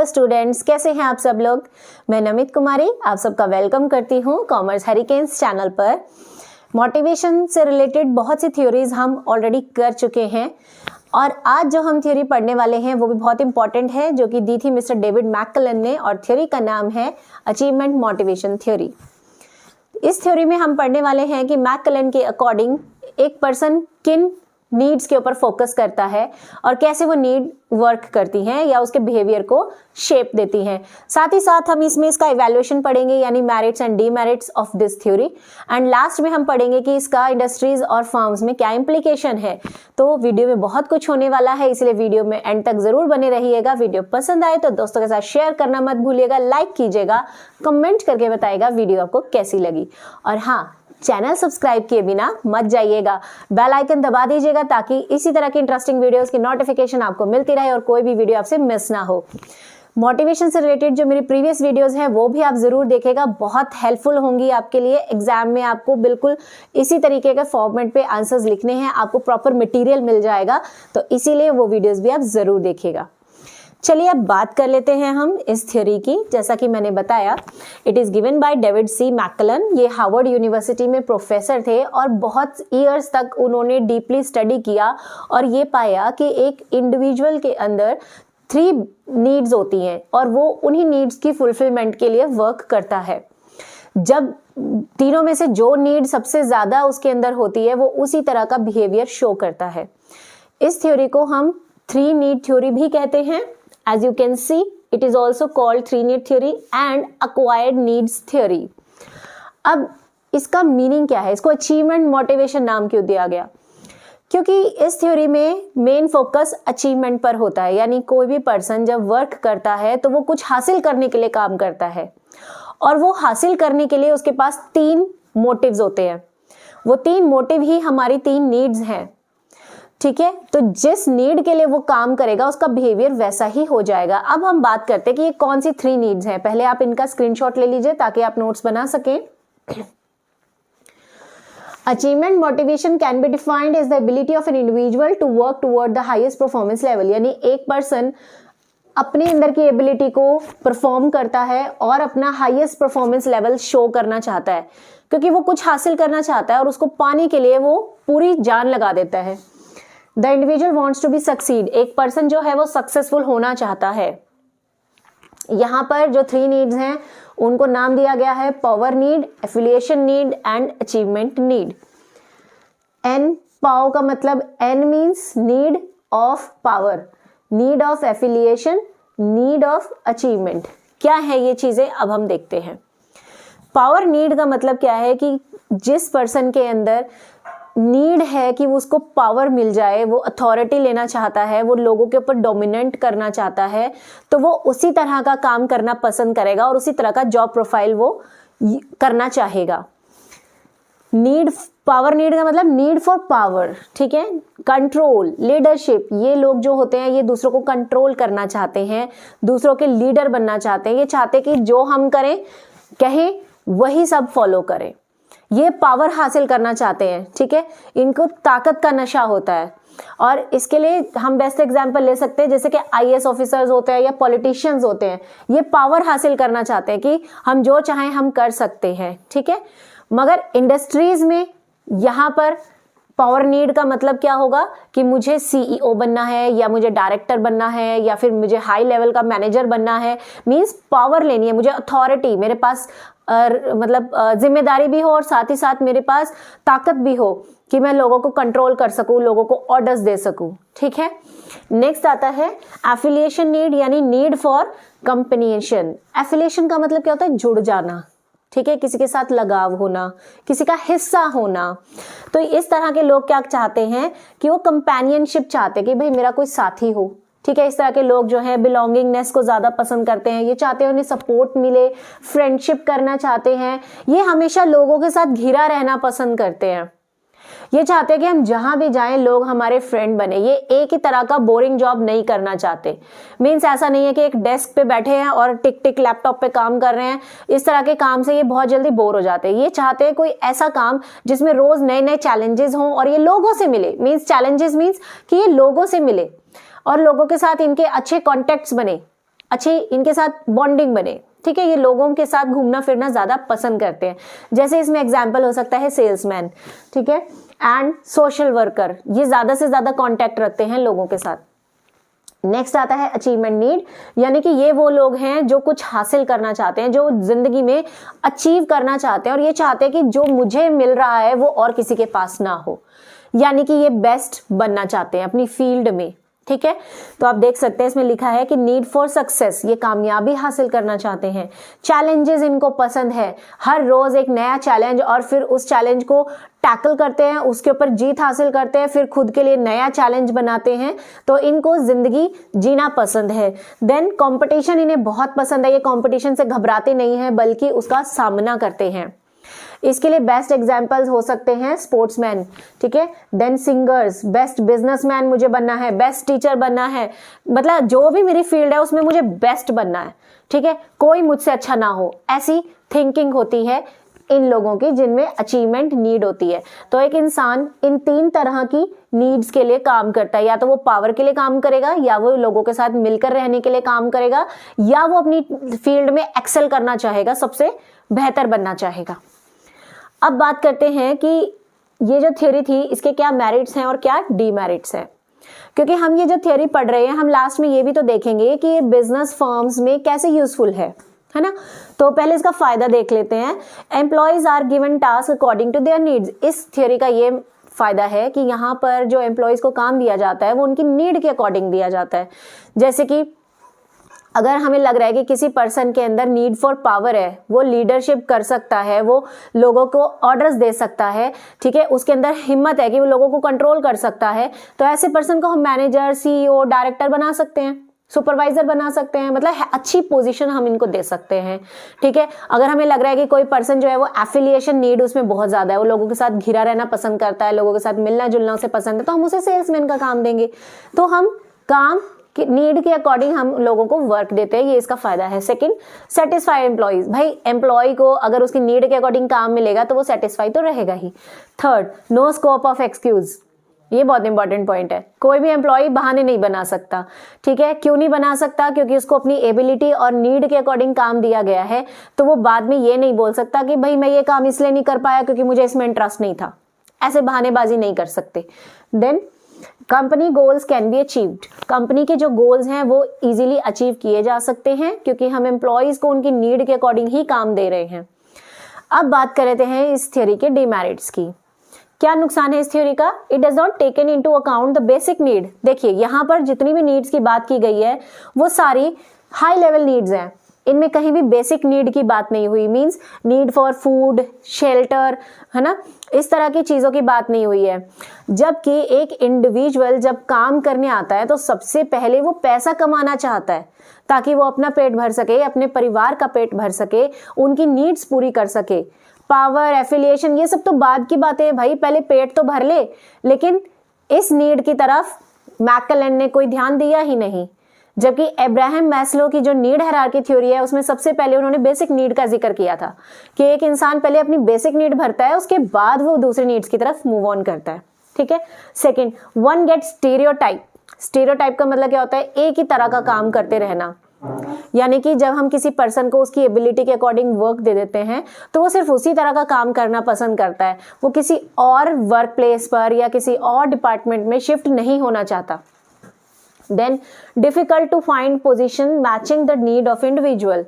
Hello students, कैसे हैं आप सब लोग। मैं नमित कुमारी आप सबका वेलकम करती हूं कॉमर्स हरिकेन्स चैनल पर। मोटिवेशन से रिलेटेड बहुत सी थ्योरीज हम ऑलरेडी कर चुके हैं और आज जो हम थ्योरी पढ़ने वाले हैं वो भी बहुत इंपॉर्टेंट है, जो कि दी थी मिस्टर डेविड मैककलन ने, और थ्योरी का नाम है अचीवमेंट मोटिवेशन थ्योरी। इस थ्योरी में हम पढ़ने वाले हैं कि मैककलन के अकॉर्डिंग एक पर्सन किन नीड्स के ऊपर फोकस करता है और कैसे वो नीड वर्क करती हैं या उसके बिहेवियर को शेप देती हैं। साथ ही साथ हम इसमें इसका इवैल्यूएशन पढ़ेंगे, यानी merits and demerits of this theory. And last में हम पढ़ेंगे कि इसका इंडस्ट्रीज और फर्म्स में क्या इम्प्लीकेशन है। तो वीडियो में बहुत कुछ होने वाला है, इसलिए वीडियो में एंड तक जरूर बने रहिएगा। वीडियो पसंद आए तो दोस्तों के साथ शेयर करना मत भूलिएगा, लाइक कीजिएगा, कमेंट करके बताइएगा वीडियो आपको कैसी लगी। और हाँ, चैनल सब्सक्राइब किए बिना मत जाइएगा, बेल आइकन दबा दीजिएगा ताकि इसी तरह की इंटरेस्टिंग वीडियोस की नोटिफिकेशन आपको मिलती रहे और कोई भी वीडियो आपसे मिस ना हो। मोटिवेशन से रिलेटेड जो मेरी प्रीवियस वीडियोस हैं वो भी आप जरूर देखिएगा, बहुत हेल्पफुल होंगी आपके लिए। एग्जाम में आपको बिल्कुल इसी तरीके के फॉर्मेट पे आंसर्स लिखने हैं, आपको प्रॉपर मटेरियल मिल जाएगा, तो इसीलिए वो वीडियोस भी आप जरूर देखिएगा। चलिए अब बात कर लेते हैं हम इस थ्योरी की। जैसा कि मैंने बताया, it is given by David C McClelland. ये हार्वर्ड यूनिवर्सिटी में प्रोफेसर थे और बहुत ईयर्स तक उन्होंने डीपली स्टडी किया और ये पाया कि एक इंडिविजुअल के अंदर 3 नीड्स होती हैं और वो उन्हीं नीड्स की फुलफिलमेंट के लिए वर्क करता है। जब तीनों में से जो नीड सबसे ज्यादा उसके अंदर होती है वो उसी तरह का बिहेवियर शो करता है। इस थ्योरी को हम 3 नीड थ्योरी भी कहते हैं। As you can see, it is also called 3 need theory and acquired needs theory. अब इसका मीनिंग क्या है, इसको अचीवमेंट मोटिवेशन नाम क्यों दिया गया? क्योंकि इस थ्योरी में मेन फोकस अचीवमेंट पर होता है, यानी कोई भी पर्सन जब वर्क करता है तो वो कुछ हासिल करने के लिए काम करता है और वो हासिल करने के लिए उसके पास 3 मोटिव्स होते हैं। वो 3 मोटिव ही हमारी 3 नीड्स हैं, ठीक है। तो जिस नीड के लिए वो काम करेगा उसका बिहेवियर वैसा ही हो जाएगा। अब हम बात करते हैं कि ये कौन सी 3 नीड्स हैं। पहले आप इनका स्क्रीनशॉट ले लीजिए ताकि आप नोट्स बना सकें। Achievement motivation can be defined as the ability of an individual to work toward the highest performance level, यानी एक पर्सन अपने अंदर की एबिलिटी को परफॉर्म करता है और अपना हाईएस्ट परफॉर्मेंस लेवल शो करना चाहता है, क्योंकि वो कुछ हासिल करना चाहता है और उसको पाने के लिए वो पूरी जान लगा देता है। The individual wants to be succeed, एक पर्सन जो है वो सक्सेसफुल होना चाहता है। यहां पर जो 3 नीड्स हैं उनको नाम दिया गया है power need, affiliation need and achievement need. N pow का मतलब N means need of power, need of affiliation, need of achievement. क्या है ये चीजें, अब हम देखते हैं। पावर नीड का मतलब क्या है कि जिस पर्सन के अंदर नीड है कि वो उसको पावर मिल जाए, वो अथॉरिटी लेना चाहता है, वो लोगों के ऊपर डोमिनेंट करना चाहता है, तो वो उसी तरह का काम करना पसंद करेगा और उसी तरह का जॉब प्रोफाइल वो करना चाहेगा। नीड, पावर नीड का मतलब नीड फॉर पावर, ठीक है। कंट्रोल, लीडरशिप, ये लोग जो होते हैं ये दूसरों को कंट्रोल करना चाहते हैं, दूसरों के लीडर बनना चाहते हैं। ये चाहते हैं कि जो हम करें कहें वही सब फॉलो करें। ये पावर हासिल करना चाहते हैं, ठीक है। इनको ताकत का नशा होता है और इसके लिए हम बेस्ट एग्जांपल ले सकते हैं, जैसे कि आईएएस ऑफिसर्स होते हैं या पॉलिटिशियंस होते हैं। ये पावर हासिल करना चाहते हैं कि हम जो चाहें हम कर सकते हैं, ठीक है। मगर इंडस्ट्रीज में यहाँ पर पावर नीड का मतलब क्या होगा कि मुझे सीईओ बनना है या मुझे डायरेक्टर बनना है या फिर मुझे हाई लेवल का मैनेजर बनना है। मींस पावर लेनी है, मुझे अथॉरिटी, मेरे पास मतलब जिम्मेदारी भी हो और साथ ही साथ मेरे पास ताकत भी हो कि मैं लोगों को कंट्रोल कर सकूं, लोगों को ऑर्डर्स दे सकूं, ठीक है। नेक्स्ट आता है एफिलिएशन नीड, यानी नीड फॉर कंपनीशन। एफिलिएशन का मतलब क्या होता है, जुड़ जाना, ठीक है, किसी के साथ लगाव होना, किसी का हिस्सा होना। तो इस तरह के लोग क्या चाहते हैं कि वो कंपेनियनशिप चाहते हैं कि भाई मेरा कोई साथी हो, ठीक है। इस तरह के लोग जो है बिलोंगिंगनेस को ज्यादा पसंद करते हैं, ये चाहते हैं उन्हें सपोर्ट मिले, फ्रेंडशिप करना चाहते हैं, ये हमेशा लोगों के साथ घिरा रहना पसंद करते हैं। ये चाहते हैं कि हम जहां भी जाएं लोग हमारे फ्रेंड बने। ये एक ही तरह का बोरिंग जॉब नहीं करना चाहते। मीन्स ऐसा नहीं है कि एक डेस्क पे बैठे हैं और टिक टिक लैपटॉप पे काम कर रहे हैं, इस तरह के काम से ये बहुत जल्दी बोर हो जाते हैं। ये चाहते हैं कोई ऐसा काम जिसमें रोज नए नए चैलेंजेस हों और ये लोगों से मिले। मीन्स चैलेंजेस मीन्स कि ये लोगों से मिले और लोगों के साथ इनके अच्छे कॉन्टेक्ट्स बने, अच्छी इनके साथ बॉन्डिंग बने, ठीक है, ये लोगों के साथ घूमना फिरना ज़्यादा पसंद करते हैं। जैसे इसमें एग्जाम्पल हो सकता है सेल्समैन, ठीक है, एंड सोशल वर्कर, ये ज़्यादा से ज़्यादा कॉन्टैक्ट रखते हैं लोगों के साथ। नेक्स्ट आता है अचीवमेंट नीड, यानी कि ये वो लोग हैं जो कुछ हासिल करना चाहते हैं, जो जिंदगी में अचीव करना चाहते हैं और ये चाहते हैं कि जो मुझे मिल रहा है वो और किसी के पास ना हो, यानी कि ये बेस्ट बनना चाहते हैं अपनी फील्ड में, ठीक है। तो आप देख सकते हैं इसमें लिखा है कि नीड फॉर सक्सेस, ये कामयाबी हासिल करना चाहते हैं। चैलेंजेस इनको पसंद है, हर रोज एक नया चैलेंज और फिर उस चैलेंज को टैकल करते हैं, उसके ऊपर जीत हासिल करते हैं, फिर खुद के लिए नया चैलेंज बनाते हैं। तो इनको जिंदगी जीना पसंद है। देन कंपटीशन इन्हें बहुत पसंद है, ये कंपटीशन से घबराते नहीं हैं बल्कि उसका सामना करते हैं। इसके लिए बेस्ट एग्जांपल्स हो सकते हैं स्पोर्ट्समैन, ठीक है, देन सिंगर्स, बेस्ट बिजनेसमैन मुझे बनना है, बेस्ट टीचर बनना है, मतलब जो भी मेरी फील्ड है उसमें मुझे बेस्ट बनना है, ठीक है, कोई मुझसे अच्छा ना हो, ऐसी थिंकिंग होती है इन लोगों की जिनमें अचीवमेंट नीड होती है। तो एक इंसान इन 3 तरह की नीड्स के लिए काम करता है, या तो वो पावर के लिए काम करेगा, या वो लोगों के साथ मिलकर रहने के लिए काम करेगा, या वो अपनी फील्ड में एक्सेल करना चाहेगा, सबसे बेहतर बनना चाहेगा। अब बात करते हैं कि ये जो थ्योरी थी इसके क्या मेरिट्स हैं और क्या डीमेरिट्स हैं, क्योंकि हम ये जो थ्योरी पढ़ रहे हैं हम लास्ट में ये भी तो देखेंगे कि ये बिजनेस फर्म्स में कैसे यूजफुल है ना। तो पहले इसका फायदा देख लेते हैं। Employees are given task according to their needs. इस थ्योरी का ये फायदा है कि यहाँ पर जो एम्प्लॉयज को काम दिया जाता है वो उनकी नीड के अकॉर्डिंग दिया जाता है। जैसे कि अगर हमें लग रहा है कि किसी पर्सन के अंदर नीड फॉर पावर है, वो लीडरशिप कर सकता है, वो लोगों को ऑर्डर्स दे सकता है, ठीक है, उसके अंदर हिम्मत है कि वो लोगों को कंट्रोल कर सकता है, तो ऐसे पर्सन को हम मैनेजर, सीईओ, डायरेक्टर बना सकते हैं, सुपरवाइजर बना सकते हैं, मतलब अच्छी पोजीशन हम इनको दे सकते हैं, ठीक है। अगर हमें लग रहा है कि कोई पर्सन जो है वो एफिलिएशन नीड उसमें बहुत ज्यादा है, वो लोगों के साथ घिरा रहना पसंद करता है, लोगों के साथ मिलना जुलना उसे पसंद है, तो हम उसे सेल्समैन का काम देंगे। तो हम काम कि नीड के अकॉर्डिंग हम लोगों को वर्क देते हैं, ये इसका फायदा है। सेकंड, सेटिस्फाई एम्प्लॉइज, भाई एम्प्लॉय को अगर उसकी नीड के अकॉर्डिंग काम मिलेगा तो वो सेटिस्फाई तो रहेगा ही। Third, no scope of excuse, ये बहुत इंपॉर्टेंट पॉइंट है। कोई भी एम्प्लॉय बहाने नहीं बना सकता, ठीक है। क्यों नहीं बना सकता? क्योंकि उसको अपनी एबिलिटी और नीड के अकॉर्डिंग काम दिया गया है, तो वो बाद में ये नहीं बोल सकता कि भाई मैं ये काम इसलिए नहीं कर पाया क्योंकि मुझे इसमें इंटरेस्ट नहीं था। ऐसे बहानेबाजी नहीं कर सकते। Then company goals can be achieved, company के जो गोल्स हैं वो इजीली अचीव किए जा सकते हैं क्योंकि हम एम्प्लॉयज को उनकी नीड के अकॉर्डिंग ही काम दे रहे हैं। अब बात कर लेते हैं इस थ्योरी के डिमेरिट्स की। क्या नुकसान है इस थ्योरी का? It does not taken into account the basic need. देखिए यहाँ पर जितनी भी नीड्स की बात की गई है वो सारी हाई लेवल नीड्स हैं, इनमें कहीं भी बेसिक नीड की बात नहीं हुई। Means need for food, shelter, है ना, इस तरह की चीजों की बात नहीं हुई है। जबकि एक इंडिविजुअल जब काम करने आता है तो सबसे पहले वो पैसा कमाना चाहता है ताकि वो अपना पेट भर सके, अपने परिवार का पेट भर सके, उनकी नीड्स पूरी कर सके। पावर, एफिलिएशन, ये सब तो बाद की बातें हैं भाई, पहले पेट तो भर ले। लेकिन इस नीड की तरफ मैकलेलन ने कोई ध्यान दिया ही नहीं। जबकि अब्राहम मैस्लो की जो नीड हायरार्की थ्योरी है उसमें सबसे पहले उन्होंने बेसिक नीड का जिक्र किया था कि एक इंसान पहले अपनी बेसिक नीड भरता है, उसके बाद वो दूसरी नीड्स की तरफ मूव ऑन करता है, ठीक है। Second, one get stereotype. Stereotype का मतलब क्या होता है? एक ही तरह का काम करते रहना। यानी कि जब हम किसी पर्सन को उसकी एबिलिटी के अकॉर्डिंग वर्क दे देते हैं तो वो सिर्फ उसी तरह का काम करना पसंद करता है, वो किसी और वर्क प्लेस पर या किसी और डिपार्टमेंट में शिफ्ट नहीं होना चाहता। Then difficult to find position matching the need of individual।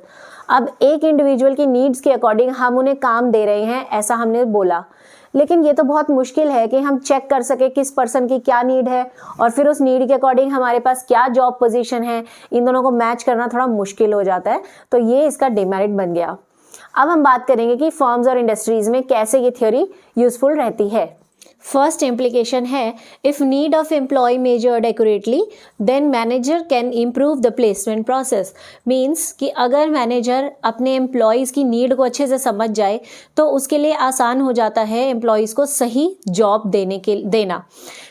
अब एक इंडिविजुअल की नीड्स के अकॉर्डिंग हम उन्हें काम दे रहे हैं ऐसा हमने बोला, लेकिन ये तो बहुत मुश्किल है कि हम चेक कर सके किस पर्सन की क्या नीड है और फिर उस नीड के अकॉर्डिंग हमारे पास क्या जॉब पोजीशन है। इन दोनों को मैच करना थोड़ा मुश्किल हो जाता है, तो ये इसका डिमेरिट बन गया। अब हम बात करेंगे कि फर्म्स और इंडस्ट्रीज में कैसे ये थ्योरी यूजफुल रहती है। फर्स्ट इम्प्लीकेशन है, if need of employee measured accurately then manager can improve the placement process. Means कि अगर मैनेजर अपने एम्प्लॉयज़ की नीड को अच्छे से समझ जाए तो उसके लिए आसान हो जाता है एम्प्लॉयज़ को सही जॉब देना,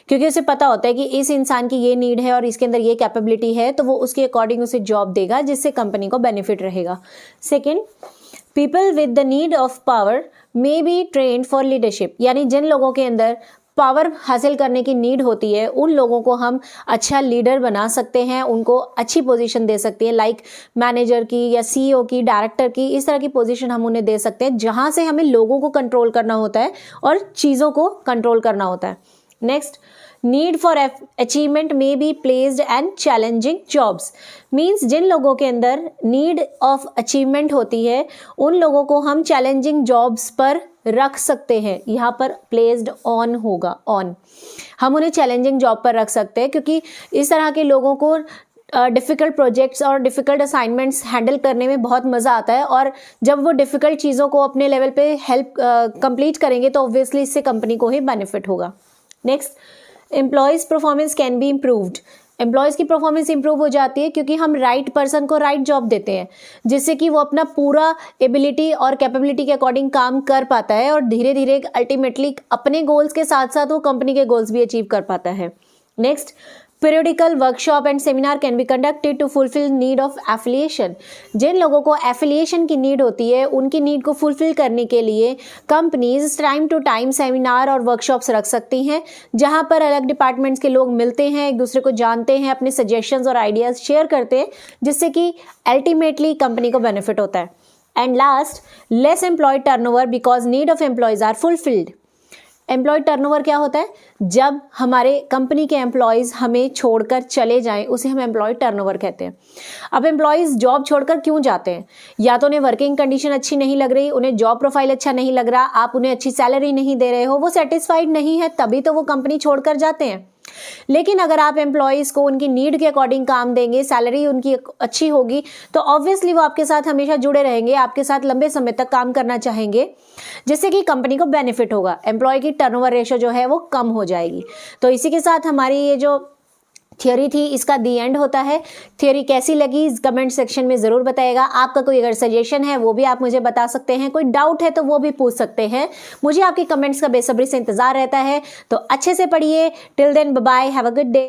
क्योंकि उसे पता होता है कि इस इंसान की ये नीड है और इसके अंदर ये कैपेबिलिटी है, तो वो उसके अकॉर्डिंग उसे जॉब देगा जिससे कंपनी को बेनिफिट रहेगा। Second, people with the need of power may be trend for leadership. यानी जिन लोगों के अंदर पावर हासिल करने की नीड होती है, उन लोगों को हम अच्छा लीडर बना सकते हैं, उनको अच्छी पोजीशन दे सकते हैं, लाइक मैनेजर की या सीईओ की, डायरेक्टर की, इस तरह की पोजीशन हम उन्हें दे सकते हैं जहां से हमें लोगों को कंट्रोल करना होता है और चीज़ों को कंट्रोल करना होता है। Next, need for achievement may be placed and challenging jobs, means जिन लोगों के अंदर नीड ऑफ अचीवमेंट होती है उन लोगों को हम चैलेंजिंग जॉब्स पर रख सकते हैं। यहाँ पर प्लेस्ड ऑन होगा, ऑन, हम उन्हें चैलेंजिंग जॉब पर रख सकते हैं क्योंकि इस तरह के लोगों को डिफ़िकल्ट प्रोजेक्ट्स और डिफ़िकल्ट असाइनमेंट्स हैंडल करने में बहुत मज़ा आता है, और जब वो डिफ़िकल्ट चीज़ों को अपने लेवल पे हेल्प कंप्लीट करेंगे तो ऑब्वियसली इससे कंपनी को ही बेनिफिट होगा। Next, employees performance can be improved, employees की परफॉर्मेंस इंप्रूव हो जाती है क्योंकि हम राइट पर्सन को राइट जॉब देते हैं जिससे कि वो अपना पूरा एबिलिटी और कैपेबिलिटी के अकॉर्डिंग काम कर पाता है और धीरे धीरे अल्टीमेटली अपने गोल्स के साथ साथ वो कंपनी के गोल्स भी अचीव कर पाता है। Next, periodical workshop and seminar can be conducted to fulfill need of affiliation, जिन लोगों को एफिलिएशन की नीड होती है उनकी नीड को फुलफिल करने के लिए companies time to time seminar और वर्कशॉप्स रख सकती हैं जहां पर अलग डिपार्टमेंट्स के लोग मिलते हैं, एक दूसरे को जानते हैं, अपने सजेशंस और आइडियाज शेयर करते हैं जिससे कि अल्टीमेटली कंपनी को बेनिफिट होता है। And last, less employee turnover because need of employees are fulfilled, employee turnover क्या होता है? जब हमारे कंपनी के एम्प्लॉयज़ हमें छोड़कर चले जाएं उसे हम एम्प्लॉय टर्नओवर कहते हैं। अब एम्प्लॉयज़ जॉब छोड़कर क्यों जाते हैं? या तो उन्हें वर्किंग कंडीशन अच्छी नहीं लग रही, उन्हें जॉब प्रोफाइल अच्छा नहीं लग रहा, आप उन्हें अच्छी सैलरी नहीं दे रहे हो, वो सेटिस्फाइड नहीं है, तभी तो वो कंपनी छोड़कर जाते हैं। लेकिन अगर आप एम्प्लॉयज़ को उनकी नीड के अकॉर्डिंग काम देंगे, सैलरी उनकी अच्छी होगी, तो ऑब्वियसली वो आपके साथ हमेशा जुड़े रहेंगे, आपके साथ लंबे समय तक काम करना चाहेंगे जिससे कि कंपनी को बेनिफिट होगा। एम्प्लॉय की टर्नओवर रेशो जो है वो कम हो जाएगी। तो इसी के साथ हमारी ये जो थियोरी थी इसका दी एंड होता है। थियोरी कैसी लगी कमेंट सेक्शन में ज़रूर बताइएगा। आपका कोई अगर सजेशन है वो भी आप मुझे बता सकते हैं, कोई डाउट है तो वो भी पूछ सकते हैं। मुझे आपके कमेंट्स का बेसब्री से इंतज़ार रहता है। तो अच्छे से पढ़िए। Till then bye bye, have a good day.